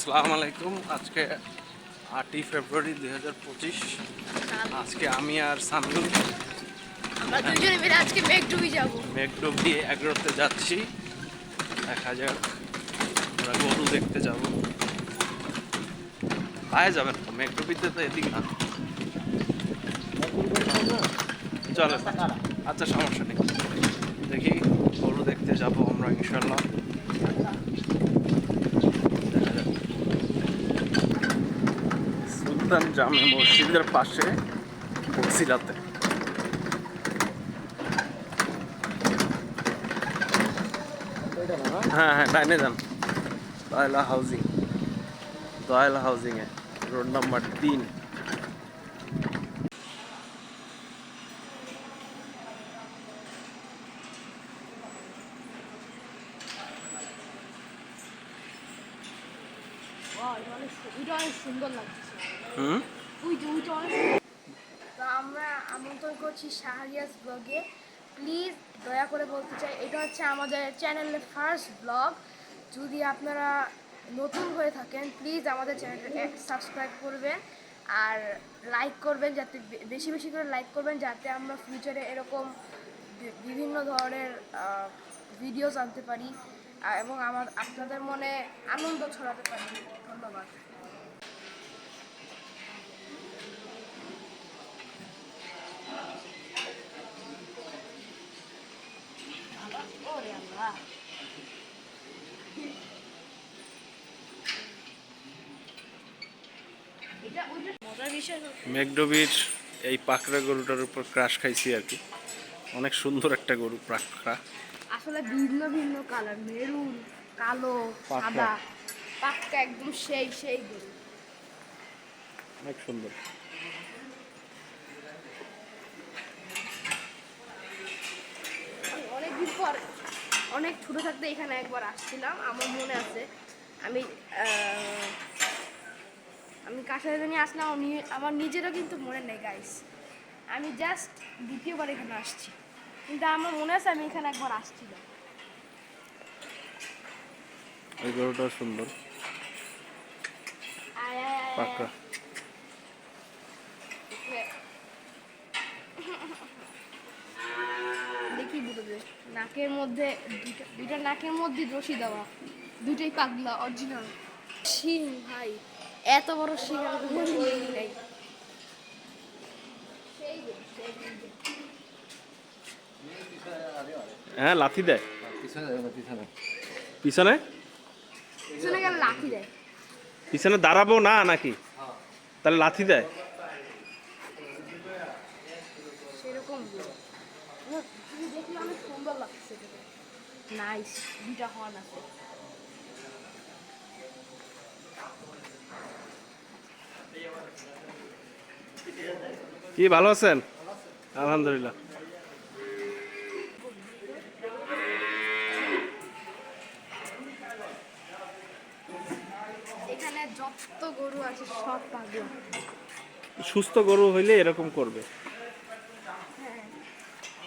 আসসালামু আলাইকুম। আজকে 8ই ফেব্রুয়ারি 2025। আজকে আমি আর সামিউল আমরা দুজনে মিলে আজকে মেঘডুবি যাব। মেঘডুবি এগ্রোতে যাচ্ছি। দেখা যাক, আমরা গরু দেখতে যাব। পায়ে যাবেন তো, মেঘডুবিতে তো এদিক না। চলে, আচ্ছা সমস্যা নেই। দেখি, গরু দেখতে যাব আমরা ইনশাল্লাহ। সুলতান জামে মসজিদের পাশে বক্সিলাতে। হ্যাঁ হ্যাঁ, ডাইনে যান। দয়ালা হাউজিং, দয়ালা হাউজিংয়ে রোড নাম্বার 3। ওইটা অনেক সুন্দর লাগছে। হুম, ওইটা অনেক। তো আমরা আমন্ত্রণ করছি শাহরিয়াজ ব্লগে। প্লিজ দয়া করে বলতে চাই, এটা হচ্ছে আমাদের চ্যানেলের ফার্স্ট ব্লগ। যদি আপনারা নতুন হয়ে থাকেন, প্লিজ আমাদের চ্যানেলটা সাবস্ক্রাইব করবেন আর লাইক করবেন, যাতে বেশি বেশি করে লাইক করবেন, যাতে আমরা ফিউচারে এরকম বিভিন্ন ধরনের ভিডিওস আনতে পারি এবং আপনাদের মনে আনন্দ ছড়াতে পারি। ধন্যবাদ। মেঘডুবির এই পাকড়া গরুটার উপর ক্রাশ খাইছি আর কি। অনেক সুন্দর একটা গরু, পাকড়া। আসলে ভিন্ন ভিন্ন কালার, মেরুন, কালো, সাদা, পাক্কা একদম সেই গরু। অনেক সুন্দর। অনেকদিন পর, অনেক ছোট থাকতে এখানে একবার আসছিলাম, আমার মনে আছে। আমি আমি কার সাথে জানি আসলাম, আমার নিজেরও কিন্তু মনে নেই গাইস। আমি জাস্ট দ্বিতীয়বার এখানে আসছি, কিন্তু আমার মনে আছে আমি এখানে একবার আসছিলাম। এই গরুটাও সুন্দর, পাকড়া। দেখি বুঝতে, নাকের মধ্যে দুইটা নাকের মধ্যে রশি দেওয়া, দুইটাই পাগলা অরিজিনাল শিং। ভাই এত বড় শিং আমি কখনো দেখি নাই। হ্যাঁ, লাথি দেয় পিছনে। পিছনে গেলে লাঠি দেয়। পিছনে দাঁড়াবো না নাকি? তাহলে লাথি দেয়। সেরকম দেখলে অনেক সুন্দর লাগছে। নাইস, দুইটা হর্ন আছে। কি ভালো আছেন? আলহামদুলিল্লাহ। এখানে যত গরু আছে সব পাগলা। সুস্থ গরু হইলে এরকম করবে। হ্যাঁ,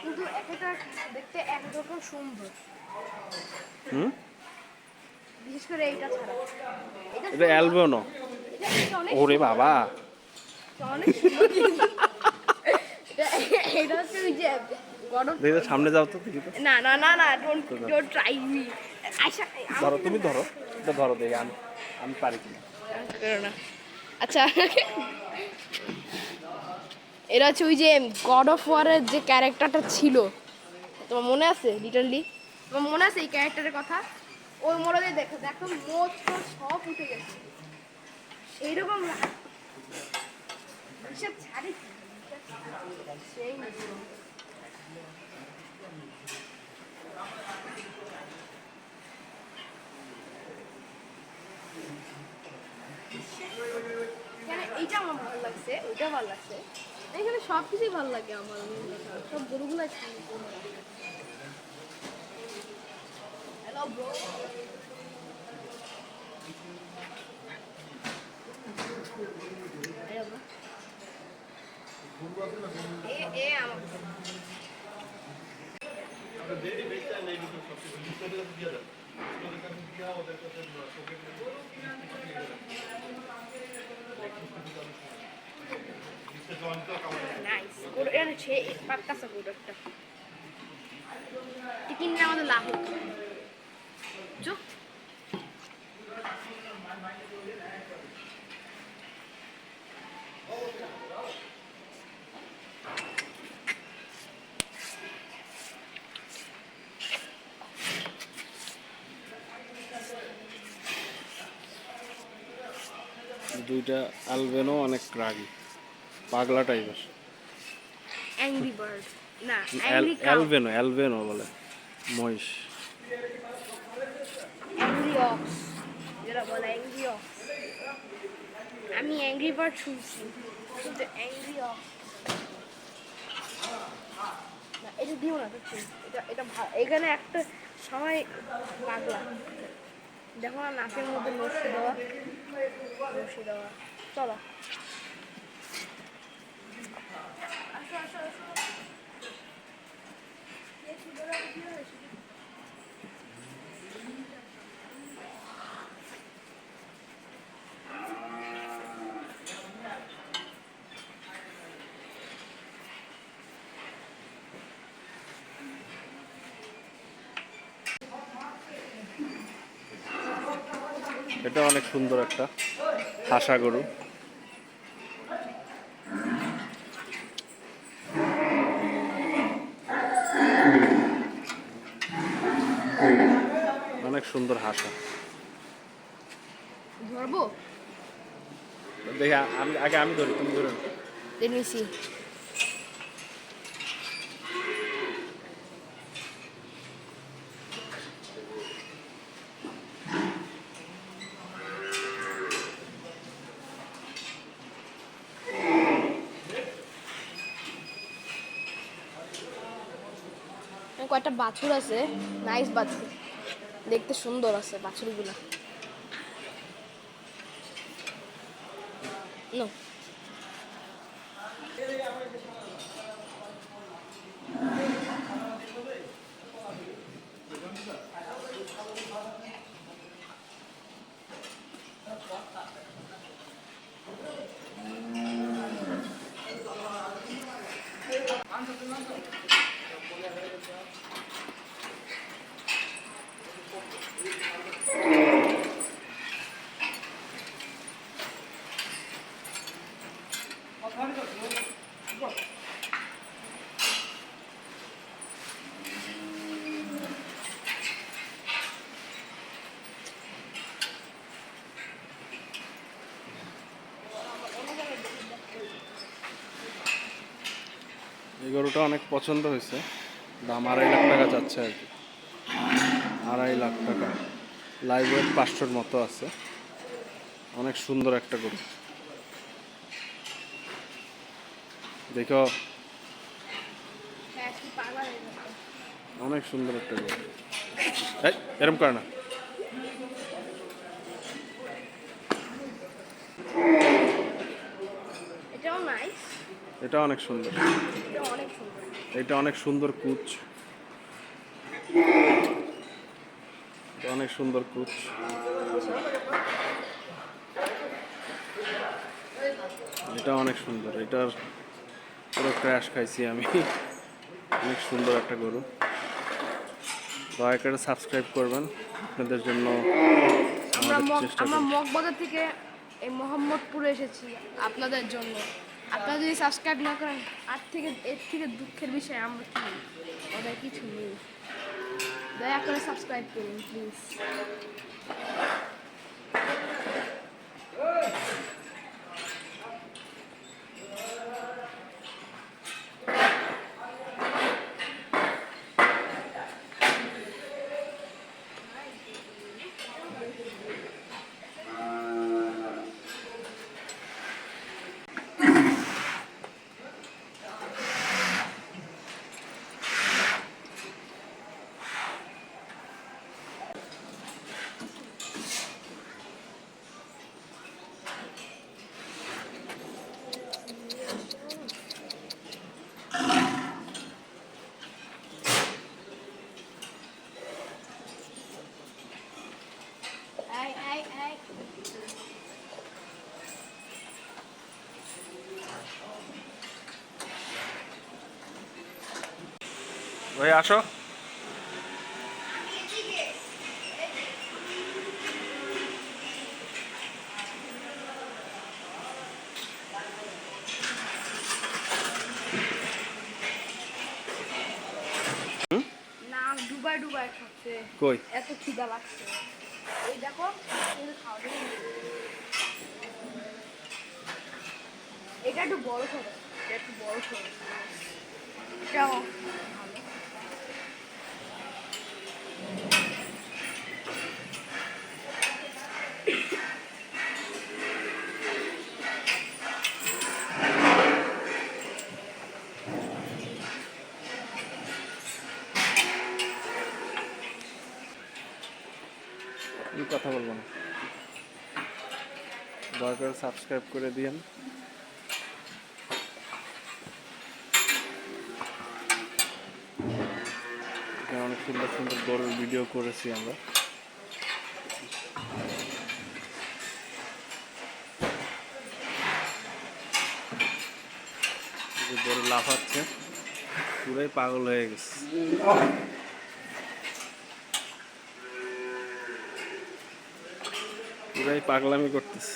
কিন্তু একটা দেখতে একরকম সুন্দর। হুম, বিশেষ করে এইটা ছাড়া, এটা অ্যালবিনো। এটা অনেক ওরে বাবা, অনেক সুন্দর কিন্তু। এটা হচ্ছে ওই যে দেখি সামনে যাও তো, দেখি তো। না না না না, ডোন্ট ট্রাই মি। আচ্ছা ধরো, তুমি ধরো, এটা ধরো, দেখি আমি আমি পারি কিনা। না। আচ্ছা, এরা হচ্ছে ওই যে গড অফ ওয়ারের যে ক্যারেক্টারটা ছিল, তোমার মনে আছে? লিটারলি তোমার মনে আছে এই ক্যারেক্টারের কথা? ওই মোড়ে দেখো দেখো, মোচ সব উঠে গেছে এইরকম হিসাব ছাড়ি সেই এইটা আমার ভালো লাগছে, ওইটা ভালো লাগছে। এখানে সব কিছুই ভালো লাগে আমার, সব গরুগুলো। হ্যালো ব্রো, আমার নাইস গরু এর ছে পাক্কাসা গরু একটা কিনলে আমাদের লাভ হতো চুপ দুইটা আলবেনো অনেক রাগী, পাগলা টাইপের। অ্যাংরি বার্ড না অ্যাংরি কাউ অ্যালবেনো, অ্যালবেনো বলে মহিষ। অ্যাংরি অক্স যেটা বলে অ্যাংরি অক্স আমি অ্যাংরি বার্ড শুনছি কিন্তু অ্যাংরি অক্স না এটা দিও না দেখছি এটা এটা এখানে একটা সবাই পাগলা দেখো না নাকের মধ্যে রশি দেওয়া চলো আসো আসো আসো এটা অনেক সুন্দর একটা হাসা গরু। অনেক সুন্দর হাসা। ধরবো দেখি আমি আগে আমি ধরি, তুমি ধরে নাও। Let me see. কয়েকটা বাছুর আছে নাইস বাছুর দেখতে সুন্দর আছে বাছুরগুলো নো এই গরুটা অনেক পছন্দ হয়েছে, দাম 2.5 লাখ টাকা যাচ্ছে আর কি। 2.5 লাখ টাকা, লাইভ ওয়েট 500-র মতো আছে। অনেক সুন্দর একটা গরু, দেখো অনেক সুন্দর একটা গরু। এই এরকম করে না, এটাও নাইস এটা অনেক সুন্দর, এটা অনেক সুন্দর এটা অনেক সুন্দর কুচ, এটা অনেক সুন্দর কুচ। এটা অনেক সুন্দর, এটার পুরো ক্র্যাশ খাইছি আমি। অনেক সুন্দর একটা গরু, দয়া করে সাবস্ক্রাইব করবেন, আপনাদের জন্য আমাদের চেষ্টা আমরা করি। মগবাজার থেকে এই মোহাম্মদপুরে এসেছি আপনাদের জন্য আপনারা যদি সাবস্ক্রাইব না করেন এর থেকে দুঃখের বিষয় আমরা কি ওদের কিছু নেই দয়া করে সাবস্ক্রাইব করুন প্লিজ ভাই আসো। না ডুবাই ডুবাই খাচ্ছে, কই এত খিদা লাগছে। এই দেখো কিন্তু খাওয়া যাবে না। এটা একটু বড় সরো, এটা একটু বড় সরো, এটাও ভালো। আমি কথা বলবো না, দয়া করে সাবস্ক্রাইব করে দিয়েন। এখানে অনেক সুন্দর সুন্দর গরুর ভিডিও করেছি আমরা। এই যে গরু লাফাচ্ছে, পুরাই পাগল হয়ে গেছে। পুরাই পাগলামি করতেছে।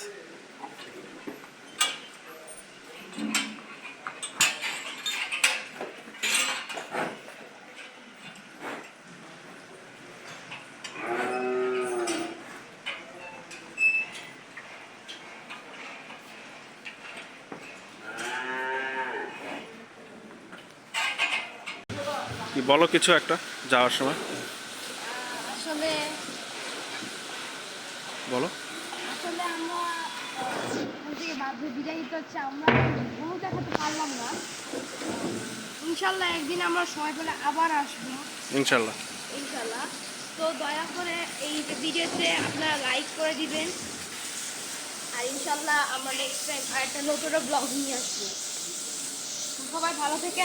কি বলো কিছু একটা যাওয়ার সময় আসলে বলো। আসলে আমরা এখান থেকে বাধ্য বিদায় নিতে হচ্ছে, আমরা কোনো দেখাতে পারলাম না। ইনশাল্লাহ একদিন আমরা সময় পেলে আবার আসবো ইনশাল্লাহ। ইনশাল্লাহ। তো দয়া করে এই ভিডিওতে আপনারা লাইক করে দিবেন, আর ইনশাল্লাহ আমরা নেক্সট টাইম আরেকটা নতুন ব্লগ নিয়ে আসবো। সবাই ভালো থেকে